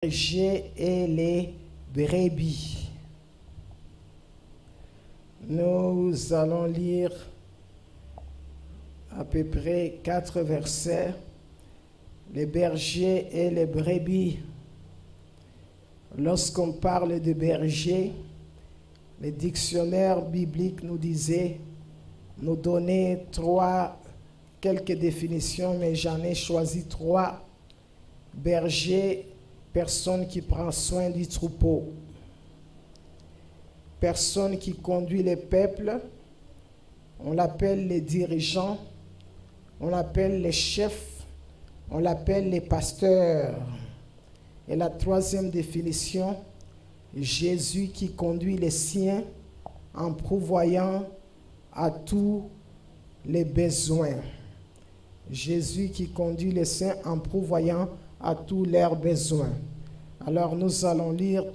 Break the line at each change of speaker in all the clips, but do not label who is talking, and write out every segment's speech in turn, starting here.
berger et les brebis. Nous allons lire à peu près 4 versets. Les bergers et les brebis. Lorsqu'on parle de berger, les dictionnaires bibliques nous donnaient quelques définitions, mais j'en ai choisi 3. Berger, personne qui prend soin du troupeau. Personne qui conduit les peuples, on l'appelle les dirigeants, on l'appelle les chefs, on l'appelle les pasteurs. Et la 3e définition, Jésus qui conduit les siens en pourvoyant à tous les besoins. Jésus qui conduit les siens en pourvoyant à tous leurs besoins. Alors nous allons lire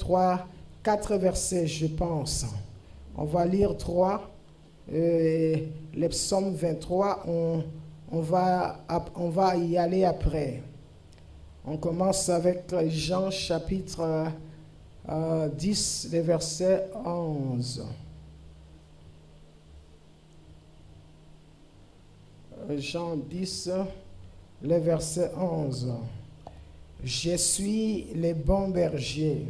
4 versets, je pense. On va lire 3. Les psaumes 23, on va y aller après. On commence avec Jean chapitre 10, le verset 11. Jean 10, le verset 11. Je suis le bon berger.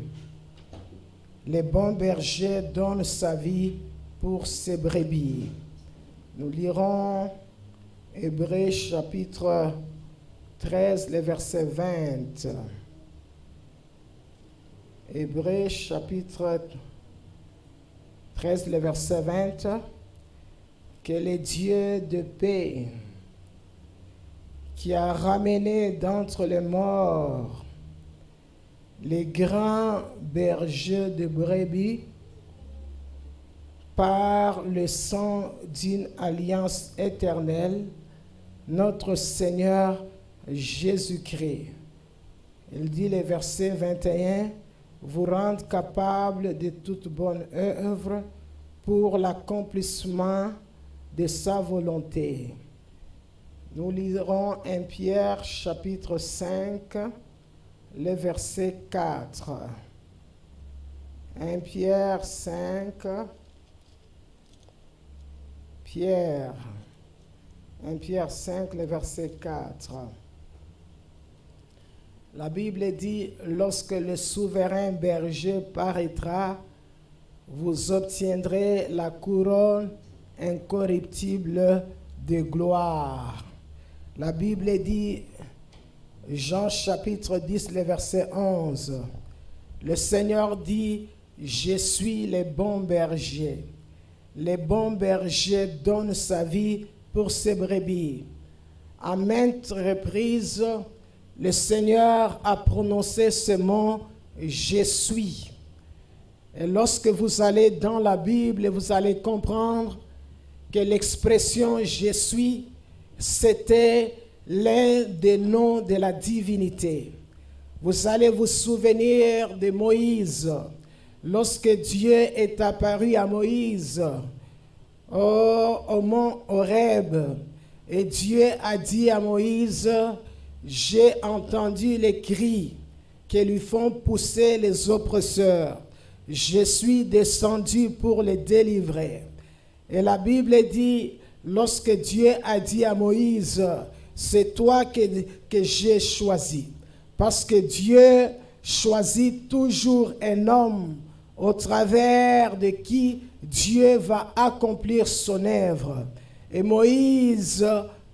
Le bon berger donne sa vie pour ses brebis. Nous lirons Hébreux chapitre 13, le verset 20. Hébreux chapitre 13, le verset 20. Que le Dieu de paix, qui a ramené d'entre les morts les grands bergers de brebis par le sang d'une alliance éternelle, notre Seigneur Jésus-Christ. Il dit le verset 21, vous rendre capable de toute bonne œuvre pour l'accomplissement de sa volonté. Nous lirons 1 Pierre chapitre 5, le verset 4. 1 Pierre 5, un Pierre 5, le verset 4. La Bible dit, lorsque le souverain berger paraîtra, vous obtiendrez la couronne incorruptible de gloire. La Bible dit, Jean chapitre 10, le verset 11, le Seigneur dit, je suis le bon berger. Le bon berger donne sa vie pour ses brebis. À maintes reprises, le Seigneur a prononcé ce mot, je suis. Et lorsque vous allez dans la Bible, vous allez comprendre que l'expression « je suis », c'était l'un des noms de la divinité. Vous allez vous souvenir de Moïse. Lorsque Dieu est apparu à Moïse au mont Horeb, et Dieu a dit à Moïse, « J'ai entendu les cris que lui font pousser les oppresseurs. Je suis descendu pour les délivrer. » Et la Bible dit, lorsque Dieu a dit à Moïse, c'est toi que j'ai choisi. Parce que Dieu choisit toujours un homme au travers de qui Dieu va accomplir son œuvre. Et Moïse,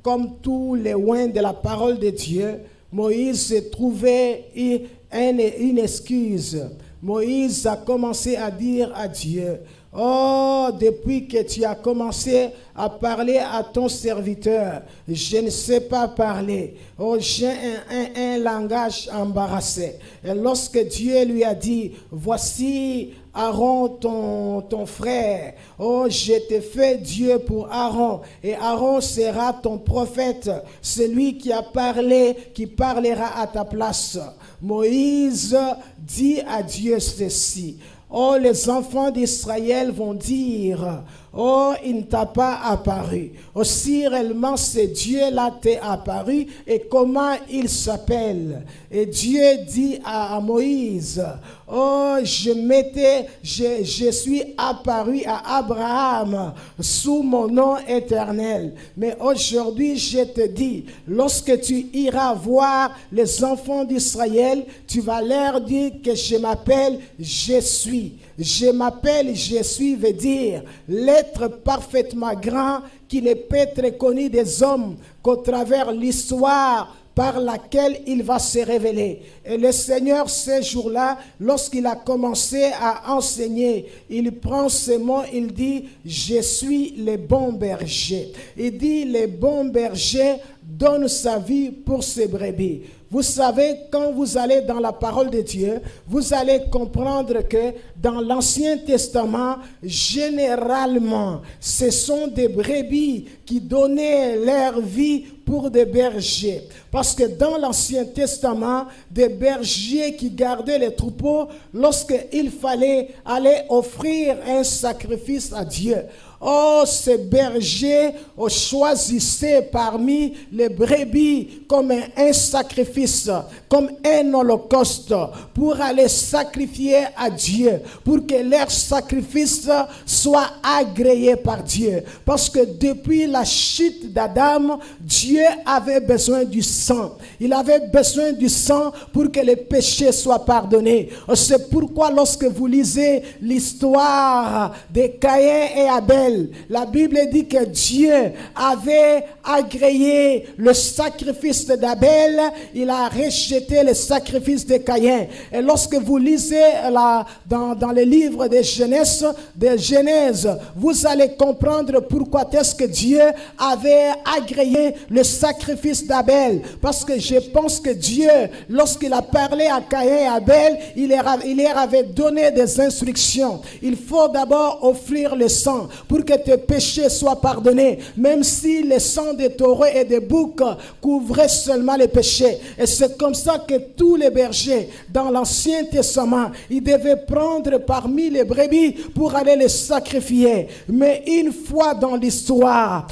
comme tous les oints de la parole de Dieu, Moïse trouvait une excuse. Moïse a commencé à dire à Dieu, « Oh, depuis que tu as commencé à parler à ton serviteur, je ne sais pas parler. Oh, j'ai un langage embarrassé. » Et lorsque Dieu lui a dit, « Voici Aaron, ton frère. Oh, je t'ai fait Dieu pour Aaron. Et Aaron sera ton prophète, celui qui a parlé, qui parlera à ta place. » Moïse dit à Dieu ceci. Oh, les enfants d'Israël vont dire, oh, il ne t'a pas apparu. Aussi réellement, ce Dieu-là t'est apparu et comment il s'appelle. Et Dieu dit à Moïse, oh, je suis apparu à Abraham sous mon nom éternel. Mais aujourd'hui, je te dis, lorsque tu iras voir les enfants d'Israël, tu vas leur dire que je m'appelle Je suis. Je m'appelle Je suis veut dire l'être parfaitement grand qui ne peut être connu des hommes qu'au travers l'histoire par laquelle il va se révéler. Et le Seigneur, ce jour-là, lorsqu'il a commencé à enseigner, il prend ces mots, il dit, je suis le bon berger. Il dit, le bon berger donne sa vie pour ses brebis. Vous savez, quand vous allez dans la parole de Dieu, vous allez comprendre que dans l'Ancien Testament, généralement, ce sont des brebis qui donnaient leur vie pour des bergers. Parce que dans l'Ancien Testament, des bergers qui gardaient les troupeaux, lorsqu'il fallait aller offrir un sacrifice à Dieu, oh, ces bergers choisissaient parmi les brebis comme un sacrifice, comme un holocauste pour aller sacrifier à Dieu, pour que leur sacrifice soit agréé par Dieu. Parce que depuis la chute d'Adam, Dieu avait besoin du sang. Il avait besoin du sang pour que les péchés soient pardonnés. C'est pourquoi lorsque vous lisez l'histoire de Caïn et Abel, la Bible dit que Dieu avait agréé le sacrifice d'Abel, il a rejeté le sacrifice de Caïn. Et lorsque vous lisez dans les livres de Genèse, vous allez comprendre pourquoi est-ce que Dieu avait agréé le sacrifice d'Abel. Parce que je pense que Dieu, lorsqu'il a parlé à Caïn et Abel, il leur avait donné des instructions. Il faut d'abord offrir le sang pour que tes péchés soient pardonnés, même si le sang des taureaux et des boucs couvrait seulement les péchés. Et c'est comme ça que tous les bergers dans l'Ancien Testament, ils devaient prendre parmi les brebis pour aller les sacrifier. Mais une fois dans l'histoire,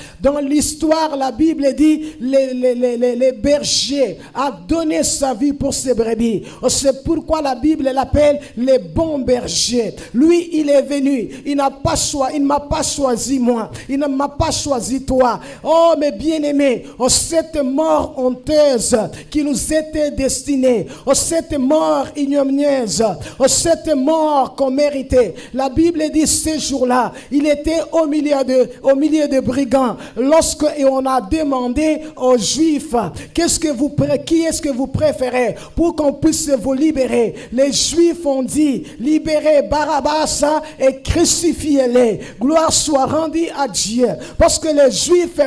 la Bible dit les bergers a donné sa vie pour ses brebis. C'est pourquoi la Bible l'appelle les bons bergers. Lui, il est venu, il ne m'a pas choisi moi, il ne m'a pas choisi toi. Oh, mes bien-aimés, oh, cette mort honteuse qui nous était destinée, oh, cette mort ignominieuse, oh, cette mort qu'on méritait. La Bible dit ce jour-là, il était au milieu de brigands. Lorsque on a demandé aux Juifs, qui est-ce que vous préférez pour qu'on puisse vous libérer? Les Juifs ont dit, libérez Barabbas et crucifiez-les. Gloire soit rendue à Dieu. Parce que les Juifs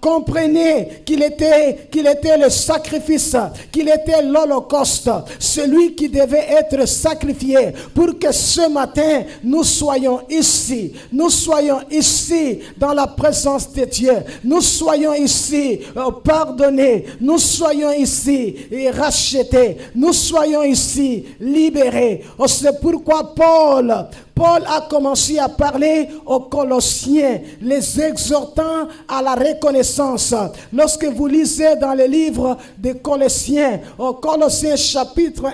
comprenaient qu'il était le sacrifice, qu'il était l'Holocauste, celui qui devait être sacrifié pour que ce matin nous soyons ici dans la présence de Dieu, nous soyons ici pardonnés, nous soyons ici rachetés, nous soyons ici libérés. C'est pourquoi Paul a commencé à parler aux Colossiens, les exhortant à la reconnaissance. Lorsque vous lisez dans le livre des Colossiens, au Colossiens chapitre 1,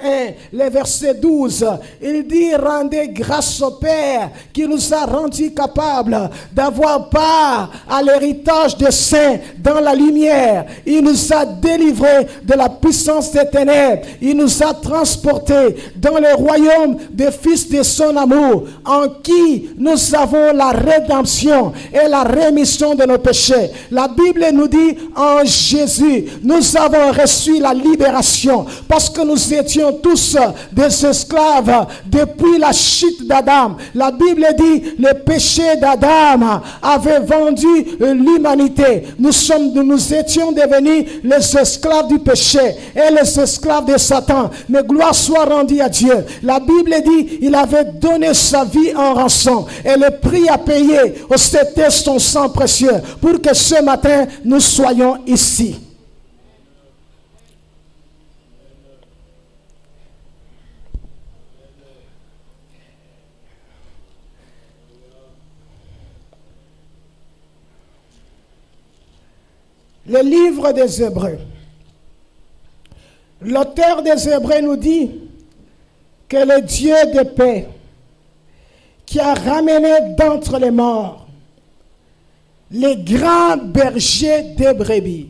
le verset 12, il dit, rendez grâce au Père qui nous a rendus capables d'avoir part à l'héritage des saints dans la lumière. Il nous a délivrés de la puissance des ténèbres. Il nous a transportés dans le royaume des fils de son amour, en qui nous avons la rédemption et la rémission de nos péchés. La Bible nous dit, en Jésus, nous avons reçu la libération, parce que nous étions tous des esclaves depuis la chute d'Adam. La Bible dit, le péché d'Adam avait vendu l'humanité. Nous étions devenus les esclaves du péché et les esclaves de Satan. Mais gloire soit rendue à Dieu. La Bible dit, il avait donné sa vie en rançon et le prix à payer, c'était son sang précieux pour que ce matin nous soyons ici. Le livre des Hébreux. L'auteur des Hébreux nous dit que le Dieu de paix, qui a ramené d'entre les morts les grands bergers des brebis.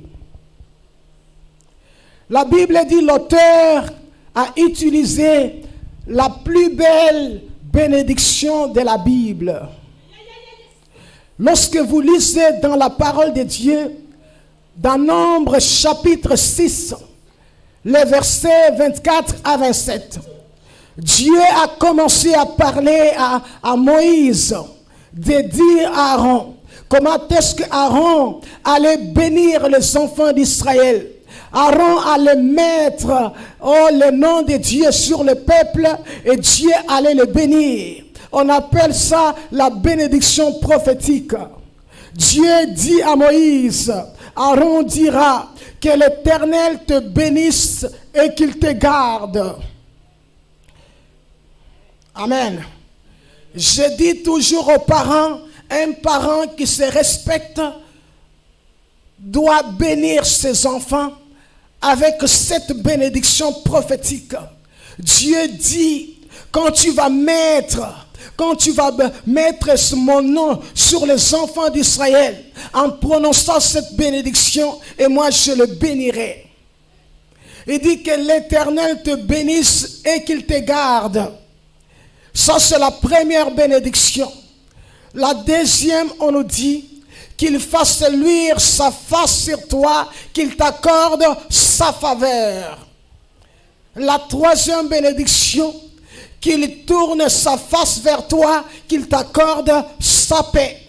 La Bible dit l'auteur a utilisé la plus belle bénédiction de la Bible. Lorsque vous lisez dans la parole de Dieu, dans Nombre chapitre 6, les versets 24 à 27, Dieu a commencé à parler à Moïse de dire à Aaron comment est-ce qu'Aaron allait bénir les enfants d'Israël. Aaron allait mettre le nom de Dieu sur le peuple et Dieu allait le bénir. On appelle ça la bénédiction prophétique. Dieu dit à Moïse, Aaron dira que l'Éternel te bénisse et qu'il te garde. Amen. Je dis toujours aux parents, un parent qui se respecte doit bénir ses enfants avec cette bénédiction prophétique. Dieu dit, quand tu vas mettre mon nom sur les enfants d'Israël, en prononçant cette bénédiction, et moi je le bénirai. Il dit que l'Éternel te bénisse et qu'il te garde. Ça, c'est la première bénédiction. La deuxième, on nous dit qu'il fasse luire sa face sur toi, qu'il t'accorde sa faveur. La troisième bénédiction, qu'il tourne sa face vers toi, qu'il t'accorde sa paix.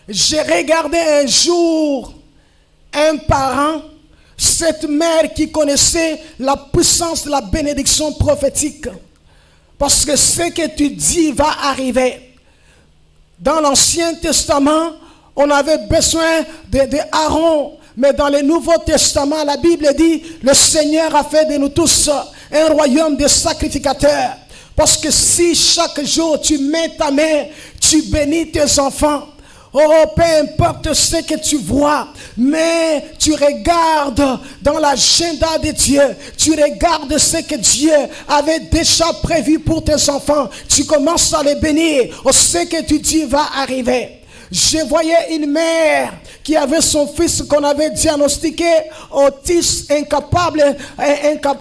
J'ai regardé un jour un parent, cette mère qui connaissait la puissance de la bénédiction prophétique. Parce que ce que tu dis va arriver. Dans l'Ancien Testament, on avait besoin de Aaron. Mais dans le Nouveau Testament, la Bible dit, le Seigneur a fait de nous tous un royaume de sacrificateurs. Parce que si chaque jour tu mets ta main, tu bénis tes enfants. Oh, peu importe ce que tu vois, mais tu regardes dans l'agenda de Dieu, tu regardes ce que Dieu avait déjà prévu pour tes enfants, tu commences à les bénir, oh, ce que tu dis va arriver. Je voyais une mère qui avait son fils qu'on avait diagnostiqué autiste, incapable,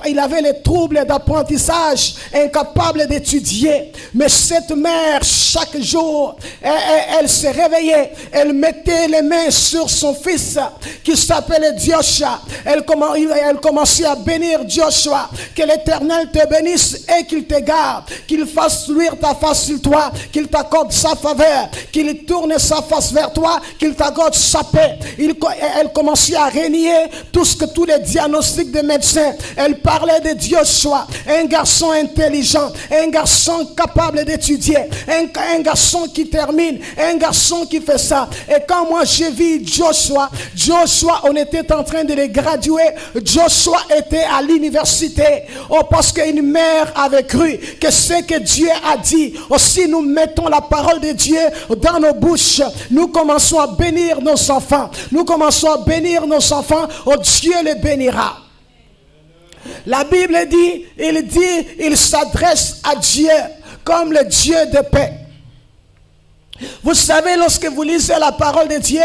il avait les troubles d'apprentissage, incapable d'étudier. Mais cette mère, chaque jour, elle se réveillait, elle mettait les mains sur son fils qui s'appelait Joshua. Elle commençait à bénir Joshua. Que l'Éternel te bénisse et qu'il te garde, qu'il fasse luire ta face sur toi, qu'il t'accorde sa faveur, qu'il tourne sa face vers toi, qu'il t'accorde sa paix. Elle commençait à renier tous les diagnostics des médecins. Elle parlait de Joshua, un garçon intelligent, un garçon capable d'étudier, un garçon qui termine, un garçon qui fait ça. Et quand moi j'ai vu Joshua, on était en train de le graduer, Joshua était à l'université. Oh, parce qu'une mère avait cru que ce que Dieu a dit, si nous mettons la parole de Dieu dans nos bouches, nous commençons à bénir nos enfants. Nous commençons à bénir nos enfants. Oh, Dieu les bénira. La Bible dit, il s'adresse à Dieu comme le Dieu de paix. Vous savez, lorsque vous lisez la parole de Dieu,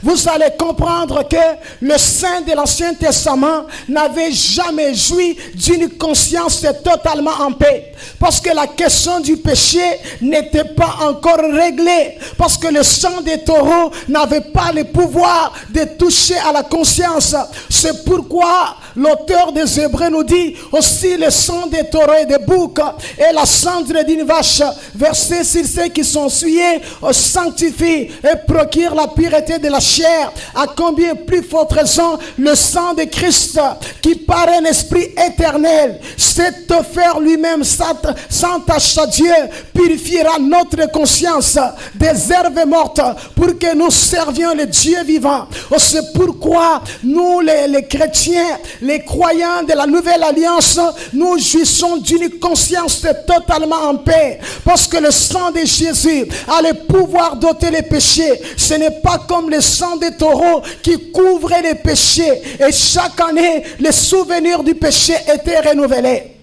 vous allez comprendre que le saint de l'Ancien Testament n'avait jamais joui d'une conscience totalement en paix. Parce que la question du péché n'était pas encore réglée. Parce que le sang des taureaux n'avait pas le pouvoir de toucher à la conscience. C'est pourquoi l'auteur des Hébreux nous dit aussi le sang des taureaux et des boucs et la cendre d'une vache versée sur ceux qui sont souillés sanctifie et procure la pureté de la chair. À combien plus forte raison le sang de Christ qui par un esprit éternel s'est offert lui-même sans tache à Dieu purifiera notre conscience des herbes mortes pour que nous servions le Dieu vivant. C'est pourquoi nous les chrétiens, les croyants de la nouvelle alliance, nous jouissons d'une conscience totalement en paix parce que le sang de Jésus a le pouvoir d'ôter les péchés. Ce n'est pas comme le sang des taureaux qui couvrait les péchés. Et chaque année, les souvenirs du péché étaient renouvelés.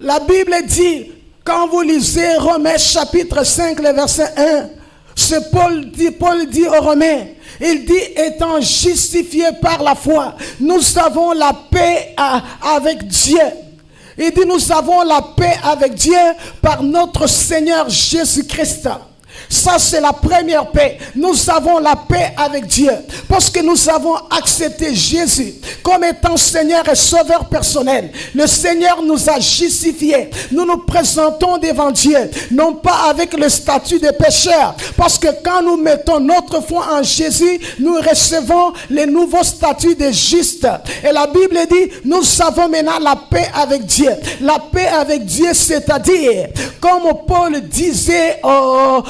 La Bible dit, quand vous lisez Romains chapitre 5, le verset 1, Paul dit aux Romains, il dit, étant justifiés par la foi, nous avons la paix avec Dieu. Il dit, nous avons la paix avec Dieu par notre Seigneur Jésus-Christ. Ça, c'est la première paix. Nous avons la paix avec Dieu parce que nous avons accepté Jésus comme étant Seigneur et Sauveur personnel. Le Seigneur nous a justifiés. Nous nous présentons devant Dieu, non pas avec le statut de pécheur, parce que quand nous mettons notre foi en Jésus, nous recevons le nouveau statut de juste. Et la Bible dit, nous avons maintenant la paix avec Dieu. La paix avec Dieu, c'est-à-dire, comme Paul disait aux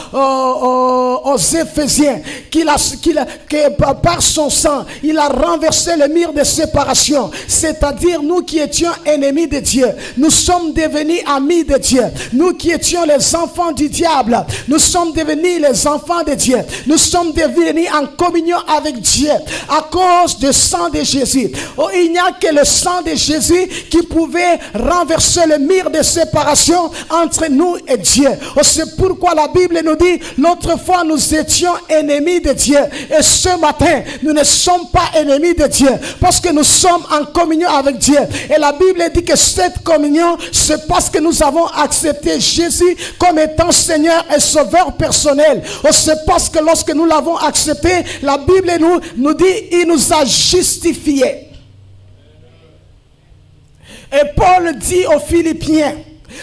Éphésiens, que par son sang, il a renversé le mur de séparation. C'est-à-dire, nous qui étions ennemis de Dieu, nous sommes devenus amis de Dieu. Nous qui étions les enfants du diable, nous sommes devenus les enfants de Dieu. Nous sommes devenus en communion avec Dieu à cause du sang de Jésus. Oh, il n'y a que le sang de Jésus qui pouvait renverser le mur de séparation entre nous et Dieu. Oh, c'est pourquoi la Bible nous dit, l'autre fois nous étions ennemis de Dieu, et ce matin nous ne sommes pas ennemis de Dieu parce que nous sommes en communion avec Dieu. Et la Bible dit que cette communion, c'est parce que nous avons accepté Jésus comme étant Seigneur et Sauveur personnel. C'est parce que lorsque nous l'avons accepté, la Bible nous dit, il nous a justifiés. Et Paul dit aux Philippiens,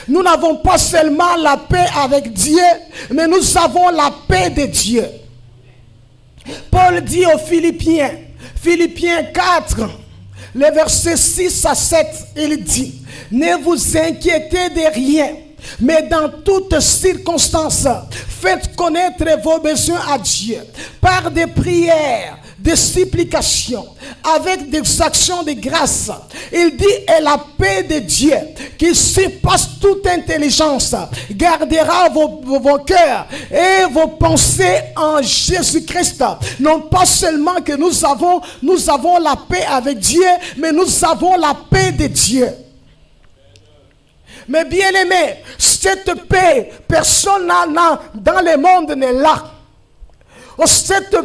nous n'avons pas seulement la paix avec Dieu, mais nous avons la paix de Dieu. Paul dit aux Philippiens, Philippiens 4, le verset 6 à 7, il dit, ne vous inquiétez de rien, mais dans toutes circonstances, faites connaître vos besoins à Dieu par des prières, des supplications, avec des actions de grâce. Il dit, et la paix de Dieu, qui surpasse toute intelligence, gardera vos cœurs et vos pensées en Jésus-Christ. Non pas seulement que nous avons la paix avec Dieu, mais nous avons la paix de Dieu. Mais bien aimé, cette paix, personne dans le monde n'est là. Cette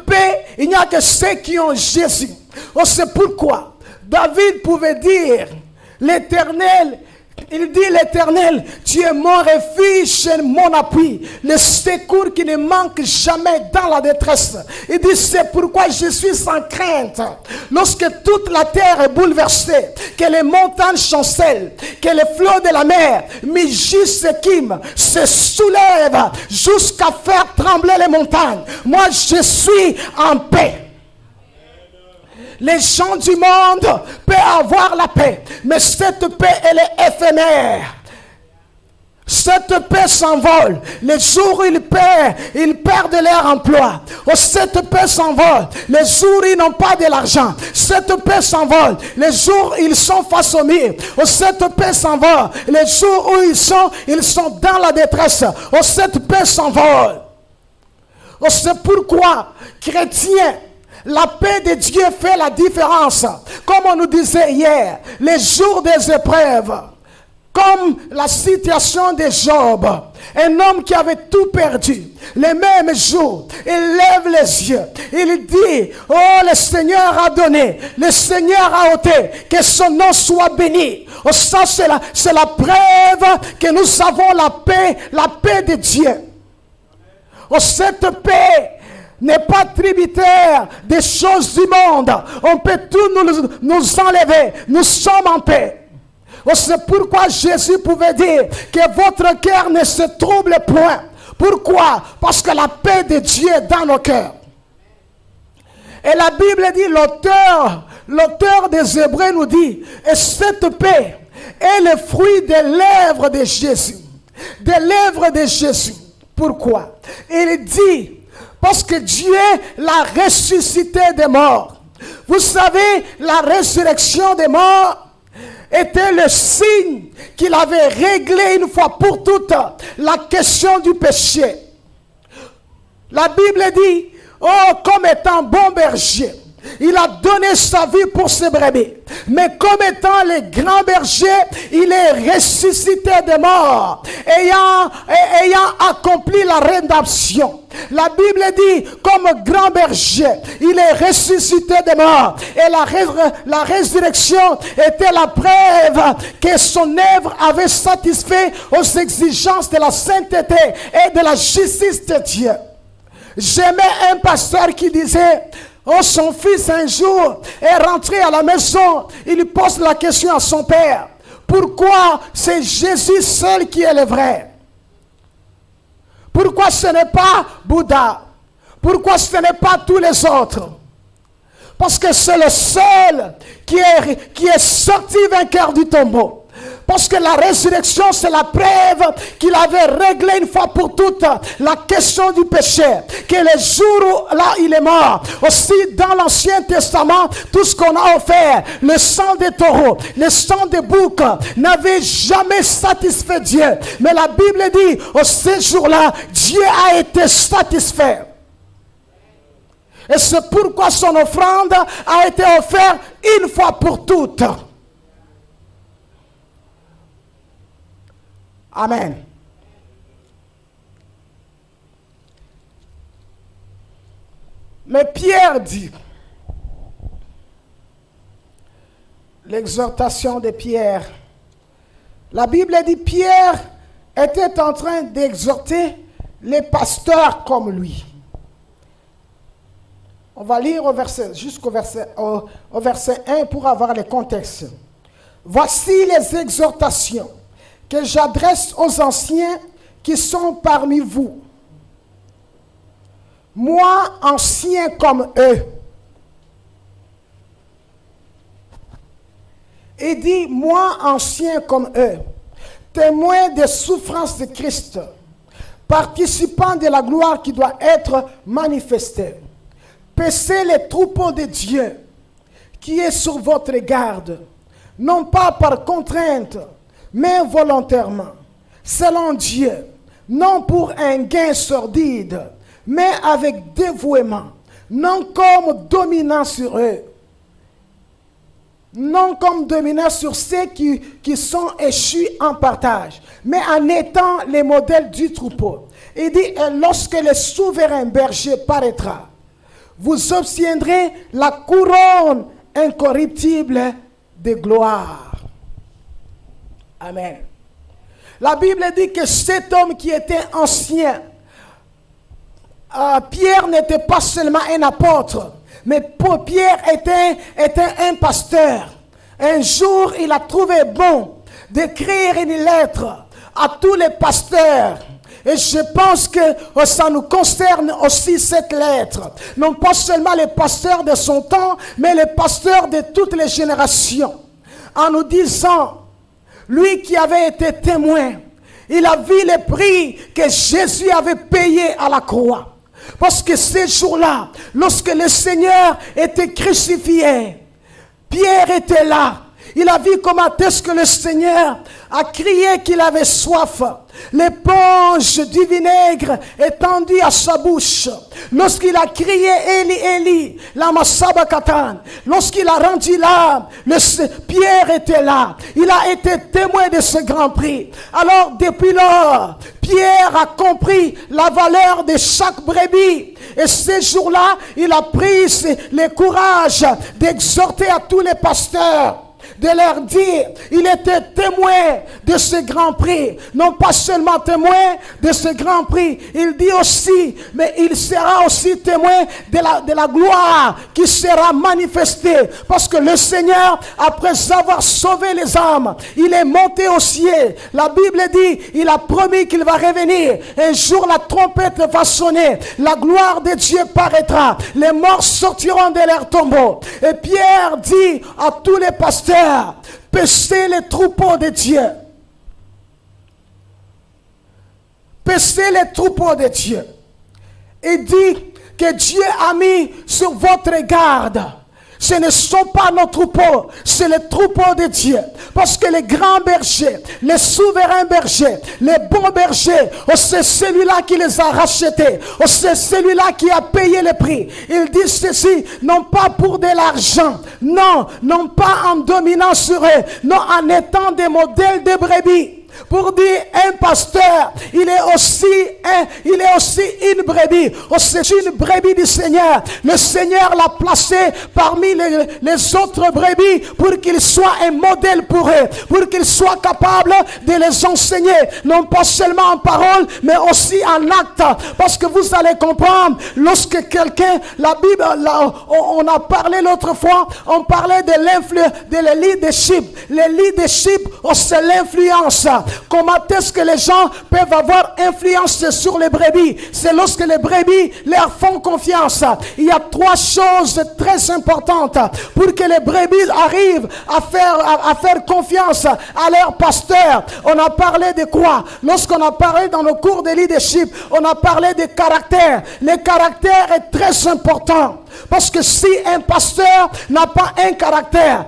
paix, il n'y a que ceux qui ont Jésus. Oh, c'est pourquoi David pouvait dire, l'Éternel, il dit l'Éternel, tu es mon refuge et mon appui, le secours qui ne manque jamais dans la détresse. Il dit, c'est pourquoi je suis sans crainte. Lorsque toute la terre est bouleversée, que les montagnes chancellent, que les flots de la mer, se soulèvent jusqu'à faire trembler les montagnes. Moi, je suis en paix. Les gens du monde peuvent avoir la paix, mais cette paix, elle est éphémère. Cette paix s'envole. Les jours où ils perdent leur emploi. Oh, cette paix s'envole. Les jours où ils n'ont pas de l'argent. Cette paix s'envole. Les jours où ils sont face au mur. Oh, cette paix s'envole. Les jours où ils sont dans la détresse. Oh, cette paix s'envole. Oh, c'est pourquoi, chrétiens, la paix de Dieu fait la différence. Comme on nous disait hier, les jours des épreuves, comme la situation de Job, un homme qui avait tout perdu, le même jour, il lève les yeux, il dit, oh, le Seigneur a donné, le Seigneur a ôté, que son nom soit béni. Oh, ça c'est la preuve que nous avons la paix de Dieu. Oh, cette paix n'est pas tributaire des choses du monde. On peut tout nous enlever. Nous sommes en paix. Oh, c'est pourquoi Jésus pouvait dire que votre cœur ne se trouble point. Pourquoi? Parce que la paix de Dieu est dans nos cœurs. Et la Bible dit, l'auteur des Hébreux nous dit, et cette paix est le fruit des lèvres de Jésus. Des lèvres de Jésus. Pourquoi? Il dit, parce que Dieu l'a ressuscité des morts. Vous savez, la résurrection des morts, était le signe qu'il avait réglé une fois pour toutes la question du péché. La Bible dit, oh, comme étant bon berger, il a donné sa vie pour ses brebis. Mais comme étant le grand berger, il est ressuscité des morts, ayant accompli la rédemption. La Bible dit, comme grand berger, il est ressuscité des morts. Et la résurrection était la preuve que son œuvre avait satisfait aux exigences de la sainteté et de la justice de Dieu. J'aimais un pasteur qui disait, oh, son fils un jour est rentré à la maison, il pose la question à son père, pourquoi c'est Jésus seul qui est le vrai? Pourquoi ce n'est pas Bouddha? Pourquoi ce n'est pas tous les autres? Parce que c'est le seul qui est sorti vainqueur du tombeau. Parce que la résurrection, c'est la preuve qu'il avait réglé une fois pour toutes la question du péché. Que le jour où là, il est mort, aussi dans l'Ancien Testament, tout ce qu'on a offert, le sang des taureaux, le sang des boucs, n'avait jamais satisfait Dieu. Mais la Bible dit, au ce jour-là, Dieu a été satisfait. Et c'est pourquoi son offrande a été offerte une fois pour toutes. Amen. Mais Pierre dit, l'exhortation de Pierre, la Bible dit Pierre était en train d'exhorter les pasteurs comme lui. On va lire jusqu'au verset 1 pour avoir le contexte. Voici les exhortations que j'adresse aux anciens qui sont parmi vous. Moi, ancien comme eux. Il dit, moi, ancien comme eux, témoin des souffrances de Christ, participant de la gloire qui doit être manifestée. Paissez les troupeaux de Dieu qui est sur votre garde, non pas par contrainte, mais volontairement, selon Dieu, non pour un gain sordide, mais avec dévouement, non comme dominant sur eux, non comme dominant sur ceux qui sont échus en partage, mais en étant les modèles du troupeau. Il dit, et lorsque le souverain berger paraîtra, vous obtiendrez la couronne incorruptible de gloire. Amen. La Bible dit que cet homme qui était ancien, Pierre n'était pas seulement un apôtre, mais Pierre était un pasteur. Un jour, il a trouvé bon d'écrire une lettre à tous les pasteurs. Et je pense que ça nous concerne aussi cette lettre. Non pas seulement les pasteurs de son temps, mais les pasteurs de toutes les générations. En nous disant, lui qui avait été témoin, il a vu le prix que Jésus avait payé à la croix. Parce que ces jours-là, lorsque le Seigneur était crucifié, Pierre était là. Il a vu comment est-ce que le Seigneur a crié qu'il avait soif. L'éponge du vinaigre étendue à sa bouche. Lorsqu'il a crié Eli, Eli, lama sabachthani. Lorsqu'il a rendu l'âme, Pierre était là. Il a été témoin de ce grand prix. Alors depuis lors, Pierre a compris la valeur de chaque brebis. Et ces jours-là, il a pris le courage d'exhorter à tous les pasteurs, de leur dire, il était témoin de ce grand prix. Non pas seulement témoin de ce grand prix, il dit aussi, mais il sera aussi témoin de la gloire qui sera manifestée. Parce que le Seigneur, après avoir sauvé les âmes, il est monté au ciel. La Bible dit, il a promis qu'il va revenir. Un jour, la trompette va sonner. La gloire de Dieu paraîtra. Les morts sortiront de leur tombeau. Et Pierre dit à tous les pasteurs, paissez les troupeaux de Dieu. Paissez les troupeaux de Dieu. Il dit que Dieu a mis sur votre garde Ce ne sont pas nos troupeaux, c'est les troupeaux de Dieu. Parce que les grands bergers, les souverains bergers, les bons bergers, c'est celui-là qui les a rachetés. C'est celui-là qui a payé le prix. Ils disent ceci, non pas pour de l'argent, non pas en dominant sur eux, non en étant des modèles de brebis. Pour dire un pasteur, il est aussi une brebis. C'est une brebis du Seigneur. Le Seigneur l'a placé parmi les autres brebis pour qu'il soit un modèle pour eux, pour qu'il soit capable de les enseigner, non pas seulement en parole, mais aussi en acte. Parce que vous allez comprendre, lorsque quelqu'un, la Bible, on a parlé l'autre fois, on parlait de leadership. Le leadership, c'est l'influence. Comment est-ce que les gens peuvent avoir influence sur les brebis? C'est lorsque les brebis leur font confiance. Il y a 3 choses très importantes pour que les brebis arrivent à faire confiance à leur pasteur. On a parlé de quoi? Lorsqu'on a parlé dans nos cours de leadership, on a parlé de caractère. Le caractère est très important. Parce que si un pasteur n'a pas un caractère,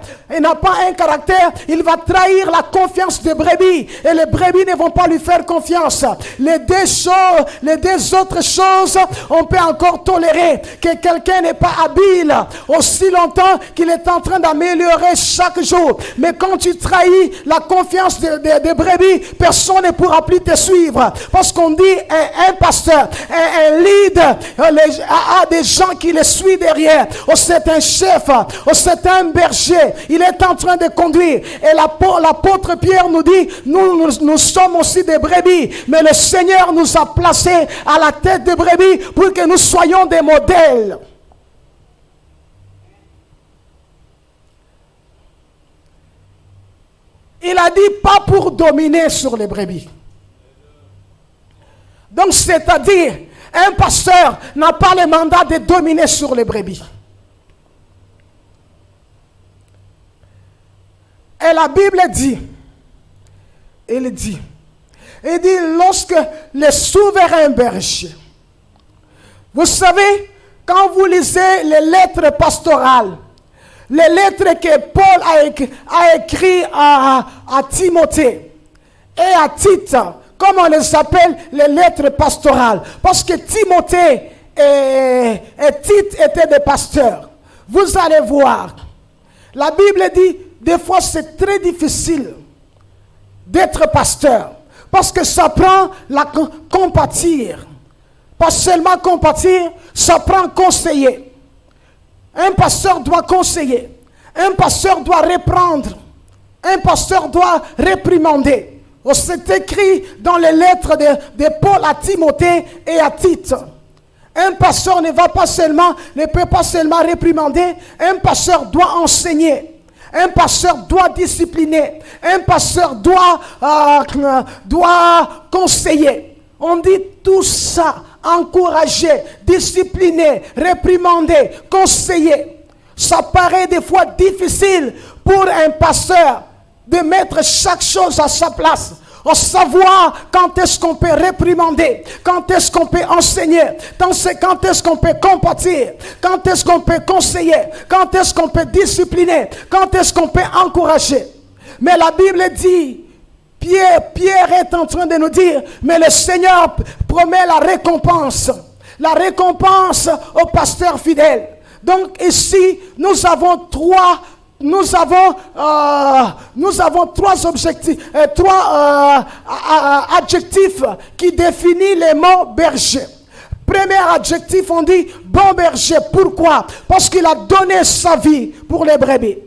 il va trahir la confiance des brebis. Et les brebis ne vont pas lui faire confiance. Les deux autres choses, on peut encore tolérer. Que quelqu'un n'est pas habile aussi longtemps qu'il est en train d'améliorer chaque jour. Mais quand tu trahis la confiance des brebis, personne ne pourra plus te suivre. Parce qu'on dit un pasteur, un leader, a des gens qui le suivent derrière. C'est un chef, c'est un berger. Il est en train de conduire. Et l'apôtre Pierre nous dit, nous sommes aussi des brebis, mais le Seigneur nous a placés à la tête des brebis pour que nous soyons des modèles. Il a dit pas pour dominer sur les brebis. Donc c'est-à-dire, un pasteur n'a pas le mandat de dominer sur les brebis. Et la Bible dit, il dit, lorsque les souverains bergers, vous savez, quand vous lisez les lettres pastorales, les lettres que Paul a écrites à Timothée et à Tite, comme on les appelle les lettres pastorales, parce que Timothée et Tite étaient des pasteurs. Vous allez voir, la Bible dit, des fois c'est très difficile d'être pasteur, parce que ça prend la compatir. Pas seulement compatir, ça prend conseiller. Un pasteur doit conseiller. Un pasteur doit reprendre. Un pasteur doit réprimander. C'est écrit dans les lettres de Paul à Timothée et à Tite. Un pasteur ne peut pas seulement réprimander. Un pasteur doit enseigner. Un pasteur doit discipliner. Un pasteur doit conseiller. On dit tout ça, encourager, discipliner, réprimander, conseiller. Ça paraît des fois difficile pour un pasteur de mettre chaque chose à sa place. On savoir quand est-ce qu'on peut réprimander, quand est-ce qu'on peut enseigner, quand est-ce qu'on peut compatir, quand est-ce qu'on peut conseiller, quand est-ce qu'on peut discipliner, quand est-ce qu'on peut encourager. Mais la Bible dit, Pierre est en train de nous dire, mais le Seigneur promet la récompense au pasteur fidèle. Donc ici, nous avons trois objectifs, trois adjectifs qui définissent les mots berger. Premier adjectif, on dit bon berger. Pourquoi? Parce qu'il a donné sa vie pour les brebis.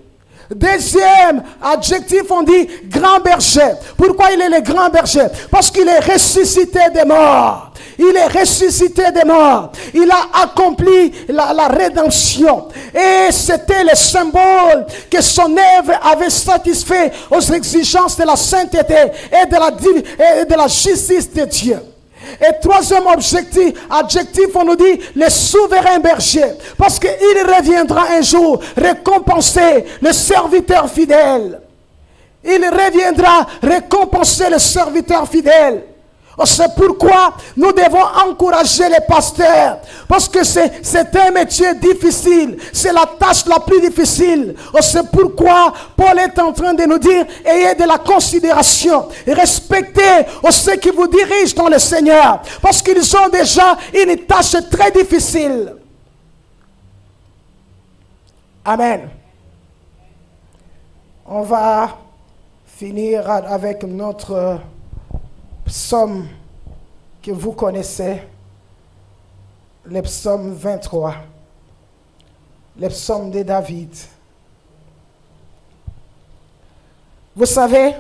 Deuxième adjectif, on dit grand berger. Pourquoi il est le grand berger? Parce qu'il est ressuscité des morts. Il est ressuscité des morts. Il a accompli la rédemption. Et c'était le symbole que son œuvre avait satisfait aux exigences de la sainteté et de la justice de Dieu. Et troisième adjectif, on nous dit le souverain berger. Parce qu'il reviendra un jour récompenser le serviteur fidèle. Il reviendra récompenser le serviteur fidèle. C'est pourquoi nous devons encourager les pasteurs. Parce que c'est un métier difficile. C'est la tâche la plus difficile. C'est pourquoi Paul est en train de nous dire, ayez de la considération. Respectez ceux qui vous dirigent dans le Seigneur. Parce qu'ils ont déjà une tâche très difficile. Amen. On va finir avec notre psaume que vous connaissez, le psaume 23, le psaume de David. Vous savez,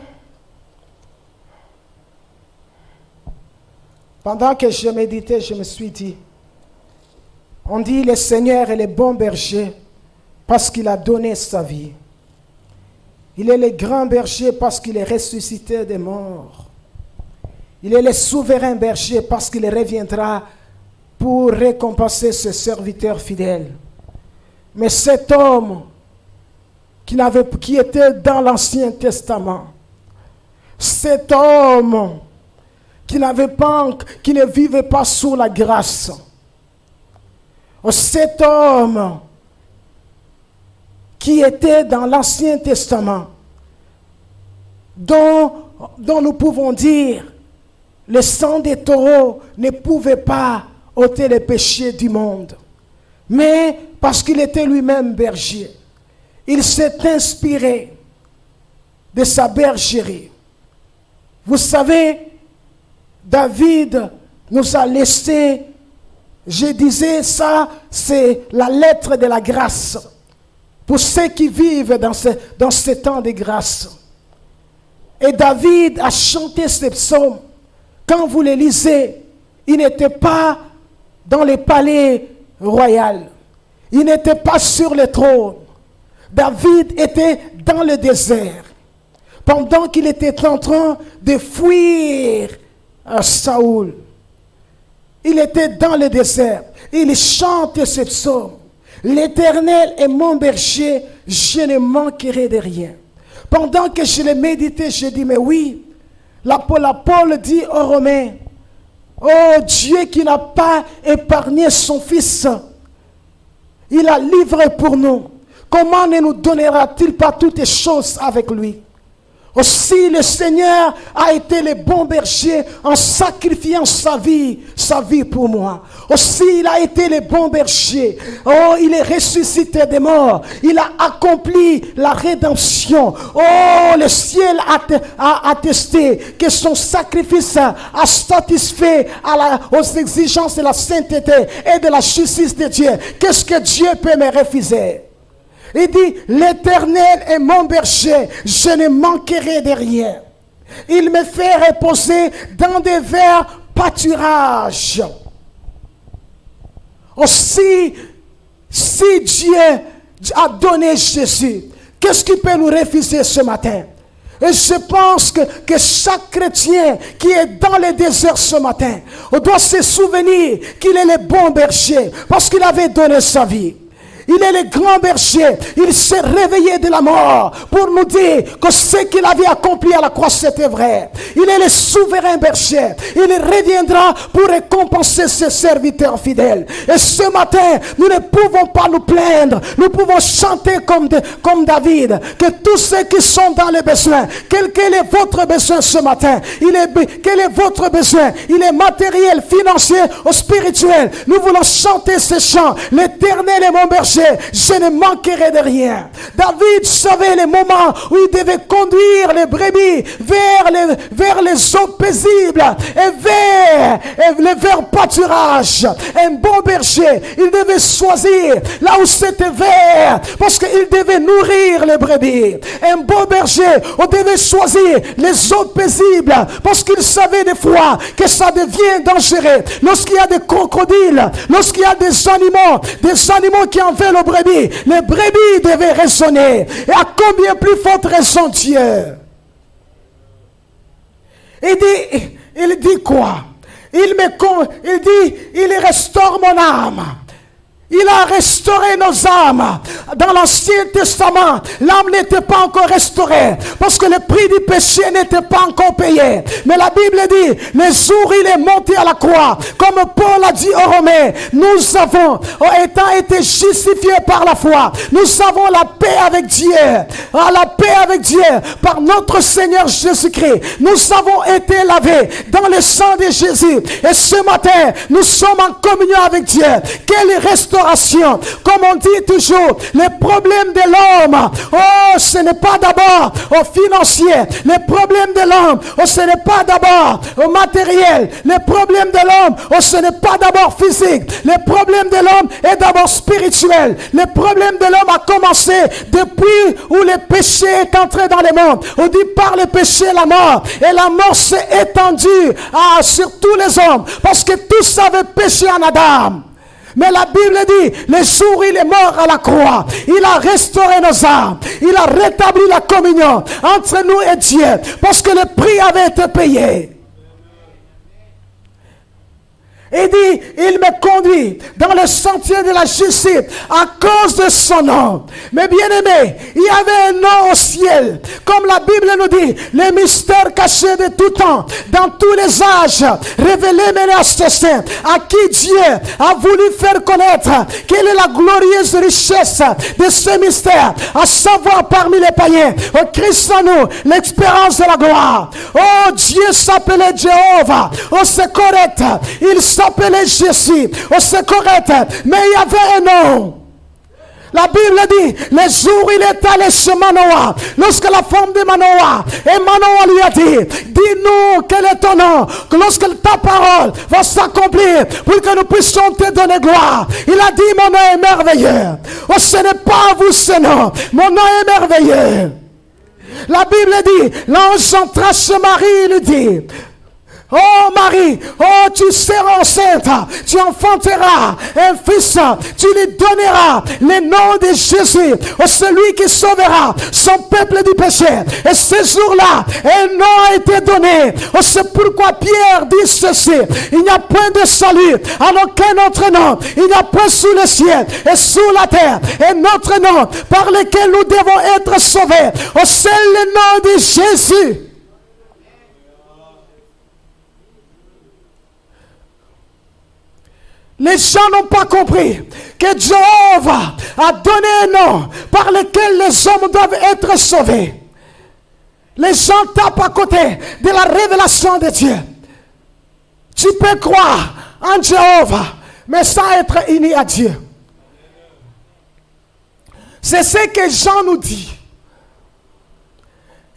pendant que je méditais, je me suis dit, on dit le Seigneur est le bon berger parce qu'il a donné sa vie. Il est le grand berger parce qu'il est ressuscité des morts. Il est le souverain berger parce qu'il reviendra pour récompenser ses serviteurs fidèles. Mais cet homme qui était dans l'Ancien Testament, cet homme qui ne vivait pas sous la grâce, cet homme qui était dans l'Ancien Testament, dont nous pouvons dire le sang des taureaux ne pouvait pas ôter les péchés du monde. Mais parce qu'il était lui-même berger, il s'est inspiré de sa bergerie. Vous savez, David nous a laissé, je disais ça, c'est la lettre de la grâce. Pour ceux qui vivent dans ce temps de grâce. Et David a chanté ce psaume. Quand vous les lisez, il n'était pas dans le palais royal. Il n'était pas sur le trône. David était dans le désert. Pendant qu'il était en train de fuir Saoul. Il était dans le désert. Il chante ce psaume. L'Éternel est mon berger, je ne manquerai de rien. Pendant que je l'ai médité, je dis, mais oui, Paul dit aux Romains, oh Dieu qui n'a pas épargné son Fils, il a livré pour nous. Comment ne nous donnera-t-il pas toutes les choses avec lui? Aussi le Seigneur a été le bon berger en sacrifiant sa vie pour moi. Aussi il a été le bon berger. Oh, il est ressuscité des morts. Il a accompli la rédemption. Oh, le ciel a attesté que son sacrifice a satisfait aux exigences de la sainteté et de la justice de Dieu. Qu'est-ce que Dieu peut me refuser? Il dit, l'Éternel est mon berger, je ne manquerai de rien. Il me fait reposer dans des verts pâturages. Aussi, si Dieu a donné Jésus, qu'est-ce qui peut nous refuser ce matin? Et je pense que chaque chrétien qui est dans le désert ce matin, on doit se souvenir qu'il est le bon berger parce qu'il avait donné sa vie. Il est le grand berger. Il s'est réveillé de la mort pour nous dire que ce qu'il avait accompli à la croix, c'était vrai. Il est le souverain berger. Il reviendra pour récompenser ses serviteurs fidèles. Et ce matin, nous ne pouvons pas nous plaindre. Nous pouvons chanter comme David. Que tous ceux qui sont dans les besoins, quel est votre besoin ce matin? Quel est votre besoin? Il est matériel, financier ou spirituel. Nous voulons chanter ce chant. L'Éternel est mon berger. Je ne manquerai de rien. David savait les moments où il devait conduire les brebis vers les eaux paisibles et vers les verts pâturages. Un bon berger, il devait choisir là où c'était vert parce qu'il devait nourrir les brebis. Un bon berger, on devait choisir les eaux paisibles parce qu'il savait des fois que ça devient dangereux. Lorsqu'il y a des crocodiles, lorsqu'il y a des animaux qui envahissent les brebis devaient raisonner. Et à combien plus forte raison Dieu? Il dit quoi? Il dit, il restaure mon âme. Il a restauré nos âmes. Dans l'Ancien Testament, l'âme n'était pas encore restaurée parce que le prix du péché n'était pas encore payé. Mais la Bible dit, le jour où il est monté à la croix, comme Paul a dit aux Romains, nous avons, étant été justifiés par la foi, nous avons la paix avec Dieu. La paix avec Dieu par notre Seigneur Jésus-Christ. Nous avons été lavés dans le sang de Jésus. Et ce matin, nous sommes en communion avec Dieu. Quelle restauration! Comme on dit toujours, les problèmes de l'homme, oh, ce n'est pas d'abord au financier. Les problèmes de l'homme, oh, ce n'est pas d'abord au matériel. Les problèmes de l'homme, oh, ce n'est pas d'abord physique. Les problèmes de l'homme est d'abord spirituel. Les problèmes de l'homme a commencé depuis où le péché est entré dans le monde. On dit par le péché la mort. Et la mort s'est étendue sur tous les hommes. Parce que tous avaient péché en Adam. Mais la Bible dit, le jour où il est mort à la croix, il a restauré nos âmes. Il a rétabli la communion entre nous et Dieu. Parce que le prix avait été payé. Il dit, il me conduit dans le sentier de la justice à cause de son nom. Mais bien aimé, il y avait un nom au ciel. Comme la Bible nous dit, les mystères cachés de tout temps, dans tous les âges, révélés maintenant à ce saint, à qui Dieu a voulu faire connaître quelle est la glorieuse richesse de ce mystère, à savoir parmi les païens, au Christ en nous, l'expérience de la gloire. Oh, Dieu s'appelait Jéhovah. Oh, c'est correct. Il s'appelait Jésus. Oh, c'est correct. Mais il y avait un nom. La Bible dit, les jours où il est allé chez Manoah, lorsque la femme de Manoah, et Manoah lui a dit, dis-nous quel est ton nom, que lorsque ta parole va s'accomplir, pour que nous puissions te donner gloire. Il a dit, mon nom est merveilleux. Oh, ce n'est pas à vous ce nom, mon nom est merveilleux. La Bible dit, l'ange entra chez Marie, il lui dit, oh Marie, oh tu seras enceinte, tu enfanteras un fils, tu lui donneras le nom de Jésus, oh, celui qui sauvera son peuple du péché. Et ce jour-là, un nom a été donné. Oh, c'est pourquoi Pierre dit ceci, il n'y a point de salut en aucun autre nom, il n'y a point sous le ciel et sous la terre un autre nom par lequel nous devons être sauvés. Oh, c'est le nom de Jésus. Les gens n'ont pas compris que Jéhovah a donné un nom par lequel les hommes doivent être sauvés. Les gens tapent à côté de la révélation de Dieu. Tu peux croire en Jéhovah, mais sans être uni à Dieu. C'est ce que Jean nous dit.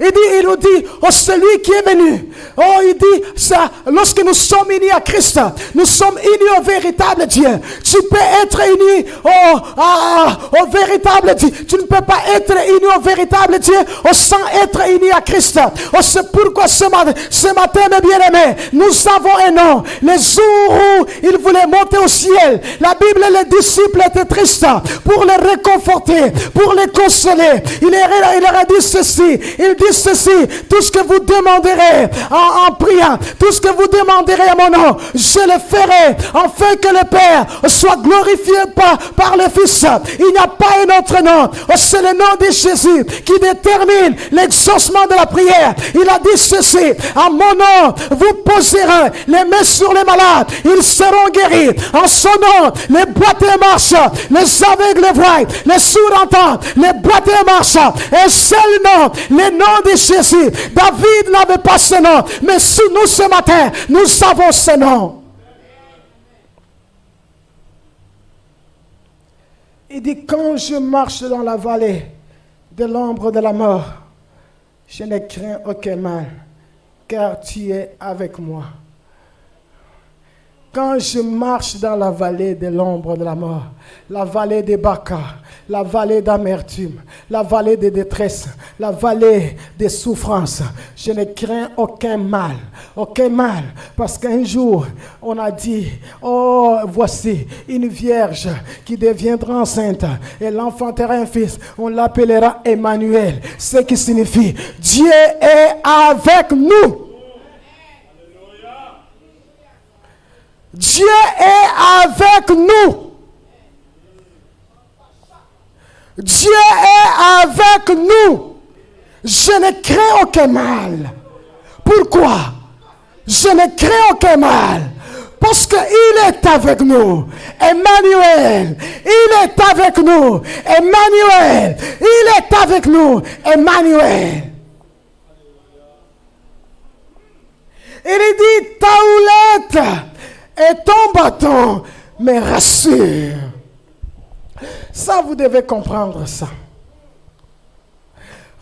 Il nous dit, oh, celui qui est venu. Oh, il dit, ça, lorsque nous sommes unis à Christ, nous sommes unis au véritable Dieu. Tu peux être uni au véritable Dieu. Tu ne peux pas être uni au véritable Dieu sans être uni à Christ. Oh, c'est pourquoi ce matin, mes bien-aimés, nous avons un nom. Le jour où il voulait monter au ciel, la Bible, les disciples étaient tristes pour les réconforter, pour les consoler. Il leur a dit ceci, il dit ceci, tout ce que vous demanderez en priant, tout ce que vous demanderez à mon nom, je le ferai, afin que le Père soit glorifié par le Fils. Il n'y a pas un autre nom, c'est le nom de Jésus qui détermine l'exaucement de la prière. Il a dit ceci, à mon nom, vous poserez les mains sur les malades, ils seront guéris. En son nom, les boiteux marchent, les aveugles voient, les sourds entendent, les boiteux marchent. Un seul nom, le nom de Jésus. David n'avait pas ce nom, mais nous ce matin, nous avons ce nom. Il dit, quand je marche dans la vallée de l'ombre de la mort, je ne crains aucun mal, car tu es avec moi. Quand je marche dans la vallée de l'ombre de la mort, la vallée des Baka, la vallée d'amertume, la vallée de détresse, la vallée des souffrances, je ne crains aucun mal, parce qu'un jour, on a dit, oh, voici une vierge qui deviendra enceinte, et l'enfantera un fils, on l'appellera Emmanuel, ce qui signifie, Dieu est avec nous. Dieu est avec nous. Dieu est avec nous. Je ne crains aucun mal. Pourquoi? Je ne crains aucun mal. Parce qu'il est avec nous. Emmanuel, il est avec nous. Emmanuel, il est avec nous. Emmanuel. Il dit, ta houlette et ton bâton me rassurent. Ça, vous devez comprendre ça.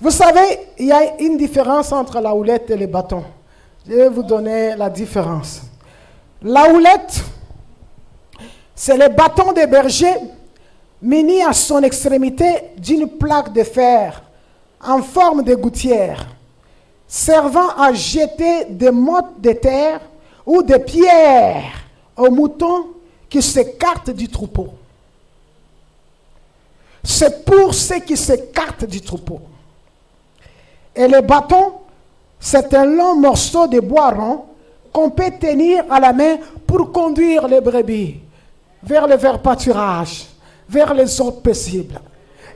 Vous savez, il y a une différence entre la houlette et le bâton. Je vais vous donner la différence. La houlette, c'est le bâton des bergers muni à son extrémité d'une plaque de fer en forme de gouttière, servant à jeter des mottes de terre ou des pierres aux moutons qui s'écartent du troupeau. C'est pour ceux qui s'écartent du troupeau. Et le bâton, c'est un long morceau de bois rond qu'on peut tenir à la main pour conduire les brebis vers le vert pâturage, vers les eaux paisibles.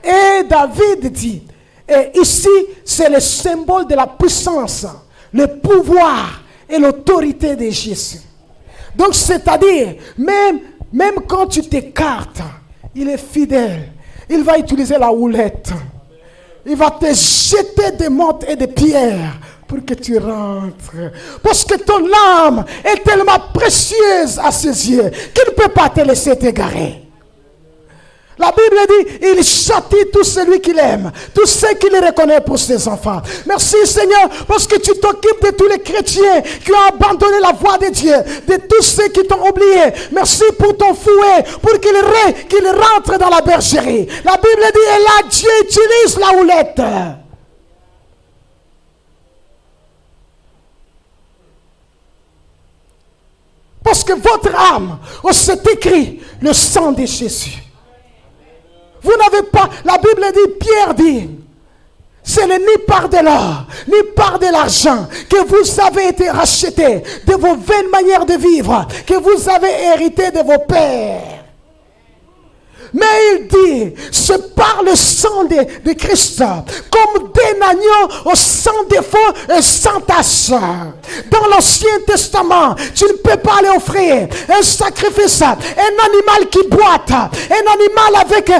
Et David dit, et ici, c'est le symbole de la puissance, le pouvoir et l'autorité de Jésus. Donc, c'est-à-dire, même quand tu t'écartes, il est fidèle. Il va utiliser la houlette. Il va te jeter des mottes et des pierres pour que tu rentres. Parce que ton âme est tellement précieuse à ses yeux qu'il ne peut pas te laisser t'égarer. La Bible dit, il châtie tout celui qu'il aime, tous ceux qui le reconnaissent pour ses enfants. Merci Seigneur, parce que tu t'occupes de tous les chrétiens qui ont abandonné la voie de Dieu, de tous ceux qui t'ont oublié. Merci pour ton fouet, pour qu'il rentre dans la bergerie. La Bible dit, et là Dieu utilise la houlette. Parce que votre âme, c'est écrit, le sang de Jésus. Vous n'avez pas, la Bible dit, Pierre dit, ce n'est ni par de l'or, ni par de l'argent que vous avez été rachetés de vos vaines manières de vivre, que vous avez hérité de vos pères. Mais il dit, c'est par le sang de Christ, comme d'un agneau au sans défaut et sans tache. Dans l'Ancien Testament, tu ne peux pas aller offrir un sacrifice, un animal qui boite, un animal avec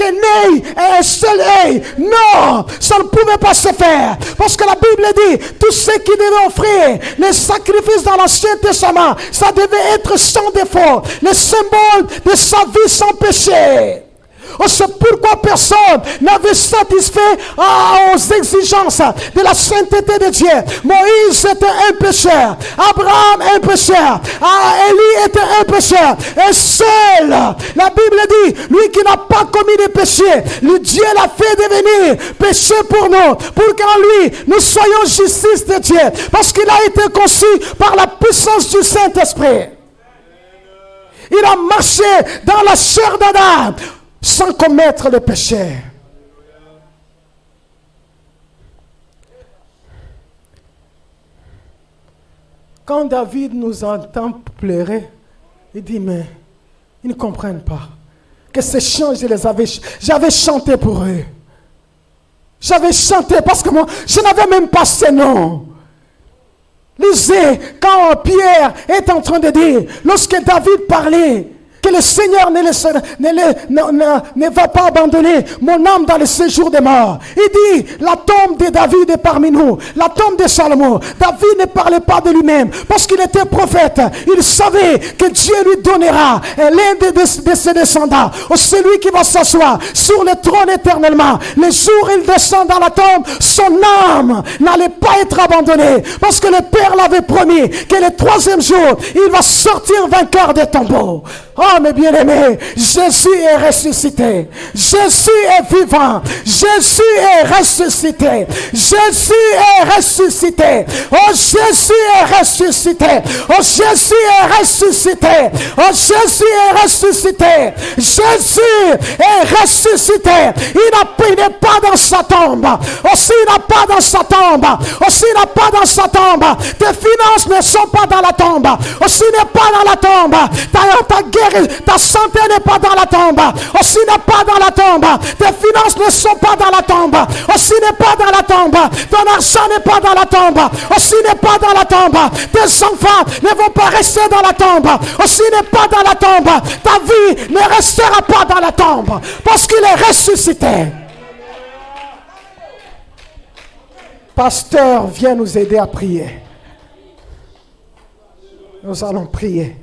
un œil, un seul œil. Non, ça ne pouvait pas se faire. Parce que la Bible dit, tous ceux qui devaient offrir les sacrifices dans l'Ancien Testament, ça devait être sans défaut, le symbole de sa vie sans péché. C'est pourquoi personne n'avait satisfait aux exigences de la sainteté de Dieu. Moïse était un pécheur, Abraham un pécheur, Élie était un pécheur, et seul, la Bible dit, lui qui n'a pas commis de péché, le Dieu l'a fait devenir péché pour nous, pour qu'en lui nous soyons justice de Dieu, parce qu'il a été conçu par la puissance du Saint-Esprit. Il a marché dans la chair d'Adam sans commettre le péché. Quand David nous entend pleurer, il dit, mais ils ne comprennent pas que ces chants, j'avais chanté pour eux. J'avais chanté parce que moi, je n'avais même pas ce nom. Lisez, quand Pierre est en train de dire, lorsque David parlait, que le Seigneur ne va pas abandonner mon âme dans le séjour des morts. Il dit, la tombe de David est parmi nous, la tombe de Salomon. David ne parlait pas de lui-même, parce qu'il était prophète. Il savait que Dieu lui donnera l'un de ses descendants, celui qui va s'asseoir sur le trône éternellement. Le jour où il descend dans la tombe, son âme n'allait pas être abandonnée, parce que le Père l'avait promis, que le troisième jour, il va sortir vainqueur des tombeaux. Oh mes bien-aimés, Jésus est ressuscité. Jésus est vivant. Jésus est ressuscité. Jésus est ressuscité. Oh Jésus est ressuscité. Oh Jésus est ressuscité. Oh Jésus est ressuscité. Jésus est ressuscité. Il n'est pas dans sa tombe. Oh s'il n'est pas dans sa tombe. Oh s'il n'est pas dans sa tombe. Tes finances ne sont pas dans la tombe. Oh s'il n'est pas dans la tombe. Ta guerre Jésus-Christ. Ta santé n'est pas dans la tombe. Aussi n'est pas dans la tombe. Tes finances ne sont pas dans la tombe. Aussi n'est pas dans la tombe. Ton argent n'est pas dans la tombe. Aussi n'est pas dans la tombe. Tes enfants ne vont pas rester dans la tombe. Aussi n'est pas dans la tombe. Ta vie ne restera pas dans la tombe. Parce qu'il est ressuscité. Pasteur, viens nous aider à prier. Nous allons prier.